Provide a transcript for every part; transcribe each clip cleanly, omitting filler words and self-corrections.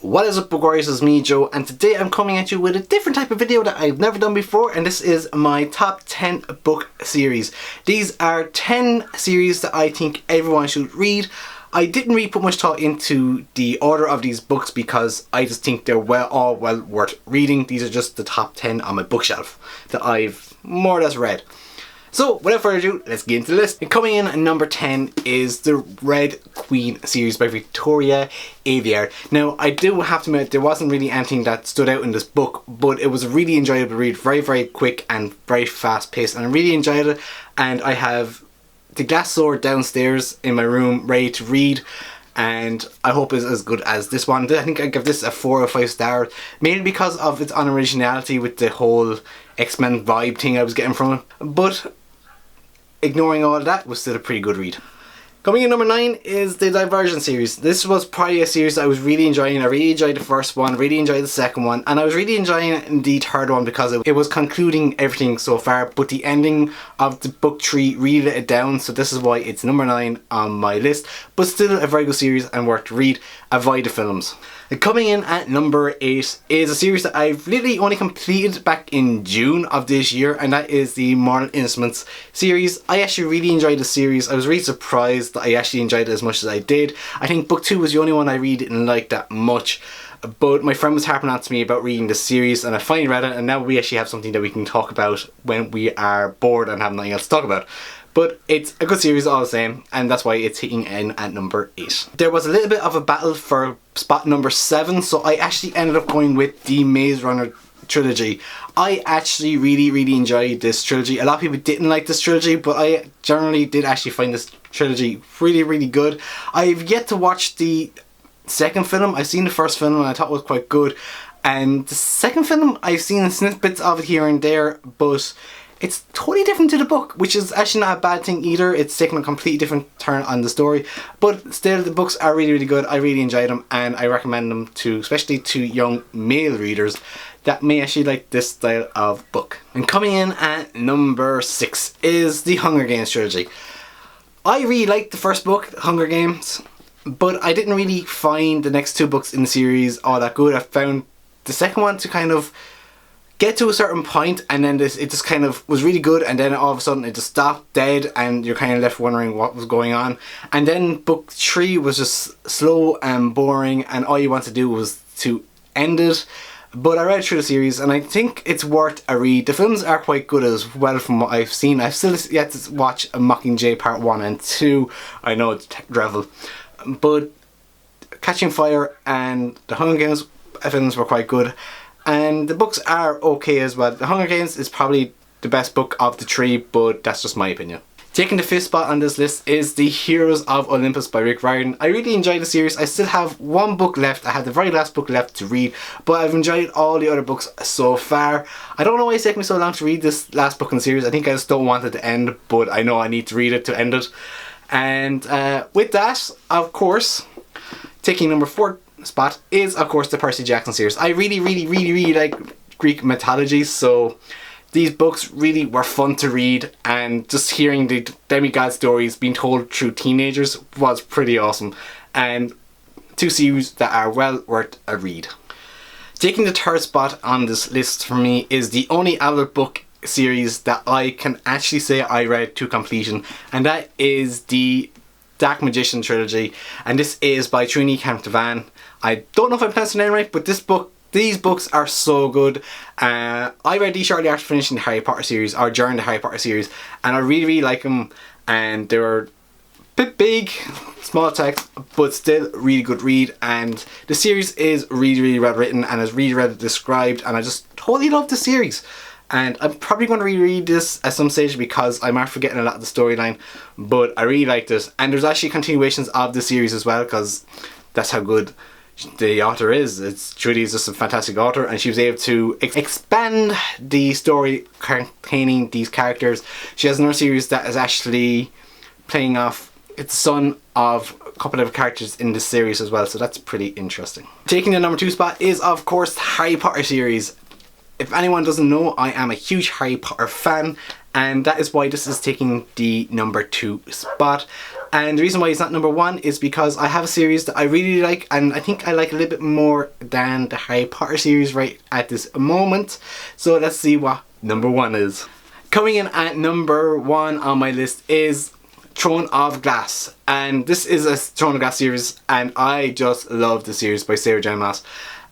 What is up, book warriors? It's me, Joe, and today I'm coming at you with a different type of video that I've never done before, and this is my top 10 book series. These are 10 series that I think everyone should read. I didn't really put much thought into the order of these books because I just think they're all well worth reading. These are just the top 10 on my bookshelf that I've more or less read. So, without further ado, let's get into the list. And coming in at number 10 is the Red Queen series by Victoria Aveyard. Now, I do have to admit, there wasn't really anything that stood out in this book, but it was a really enjoyable read, very quick and very fast paced, and I really enjoyed it. And I have the glass sword downstairs in my room ready to read, and I hope it's as good as this one. I think I give this a 4 or 5 stars, mainly because of its unoriginality with the whole X-Men vibe thing I was getting from it. But ignoring all of that, was still a pretty good read. Coming in number 9 is the Divergent series. This was probably a series I was really enjoying. I really enjoyed the first one, really enjoyed the second one, and I was really enjoying the third one because it was concluding everything so far, but the ending of the book 3 really let it down, so this is why it's number 9 on my list, but still a very good series and worth to read. Avoid the films. And coming in at number 8 is a series that I've literally only completed back in June of this year, and that is the Mortal Instruments series. I actually really enjoyed the series. I was really surprised that I actually enjoyed it as much as I did. I think book 2 was the only one I really didn't like that much, but my friend was harping on to me about reading this series, and I finally read it, and now we actually have something that we can talk about when we are bored and have nothing else to talk about. But it's a good series all the same, and that's why it's hitting in at number 8. There was a little bit of a battle for spot number 7, so I actually ended up going with the Maze Runner trilogy. I actually really enjoyed this trilogy. A lot of people didn't like this trilogy, but I generally did actually find this trilogy really good. I've yet to watch the second film. I've seen the first film and I thought it was quite good, and the second film I've seen snippets of it here and there, but it's totally different to the book, which is actually not a bad thing either. It's taking a completely different turn on the story, but still the books are really good. I really enjoyed them, and I recommend them to, especially to young male readers that may actually like this style of book. And coming in at number 6 is the Hunger Games trilogy. I really liked the first book, Hunger Games, but I didn't really find the next 2 books in the series all that good. I found the second one to kind of get to a certain point, and then it just kind of was really good, and then all of a sudden it just stopped dead and you're kind of left wondering what was going on. And then book 3 was just slow and boring, and all you want to do was to end it. But I read through the series and I think it's worth a read. The films are quite good as well from what I've seen. I've still yet to watch A Mockingjay Part 1 and 2. I know it's dreadful, but Catching Fire and the Hunger Games films were quite good. And the books are okay as well. The Hunger Games is probably the best book of the 3, but that's just my opinion. Taking the 5th spot on this list is The Heroes of Olympus by Rick Riordan. I really enjoyed the series. I still have 1 book left. I have the very last book left to read, but I've enjoyed all the other books so far. I don't know why it's taken me so long to read this last book in the series. I think I just don't want it to end, but I know I need to read it to end it. And with that, of course, taking number 4 spot is of course the Percy Jackson series. I really like Greek mythology, so these books really were fun to read, and just hearing the demigod stories being told through teenagers was pretty awesome, and 2 series that are well worth a read. Taking the 3rd spot on this list for me is the only adult book series that I can actually say I read to completion, and that is the Dark Magician trilogy, and this is by Trini Campbell. I don't know if I'm pronouncing the name right, but these books are so good. I read these shortly after finishing the Harry Potter series, or during the Harry Potter series, and I really like them, and they were a bit big, small text, but still really good read, and the series is really well written and is really well described, and I just totally love the series. And I'm probably going to reread this at some stage because I'm after forgetting a lot of the storyline, but I really like this. And there's actually continuations of the series as well, because that's how good the author is. Trudy is just a fantastic author, and she was able to expand the story containing these characters. She has another series that is actually playing off its son of a couple of characters in this series as well, so that's pretty interesting. Taking the number 2 spot is of course the Harry Potter series. If anyone doesn't know, I am a huge Harry Potter fan, and that is why this is taking the number 2 spot. And the reason why it's not number 1 is because I have a series that I really like, and I think I like a little bit more than the Harry Potter series right at this moment. So let's see what number 1 is. Coming in at number 1 on my list is Throne of Glass, and this is a Throne of Glass series, and I just love the series by Sarah J Maas.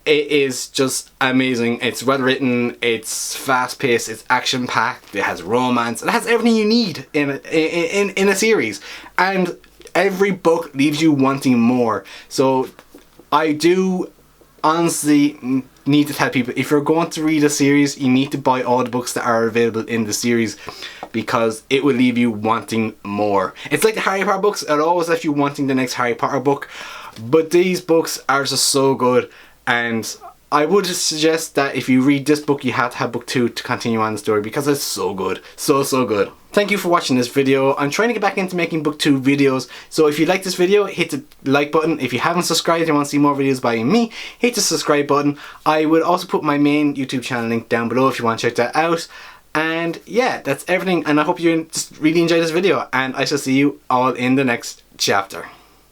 It is just amazing. It's well written, it's fast paced, it's action packed, it has romance, it has everything you need in a series, and every book leaves you wanting more. So I do honestly need to tell people, if you're going to read a series, you need to buy all the books that are available in the series, because it will leave you wanting more. It's like the Harry Potter books, it'll always leave you wanting the next Harry Potter book, but these books are just so good. And I would suggest that if you read this book, you have to have book 2 to continue on the story, because it's so good. So good. Thank you for watching this video. I'm trying to get back into making book 2 videos. So if you like this video, hit the like button. If you haven't subscribed and want to see more videos by me, hit the subscribe button. I will also put my main YouTube channel link down below if you want to check that out. And yeah, that's everything. And I hope you just really enjoyed this video. And I shall see you all in the next chapter.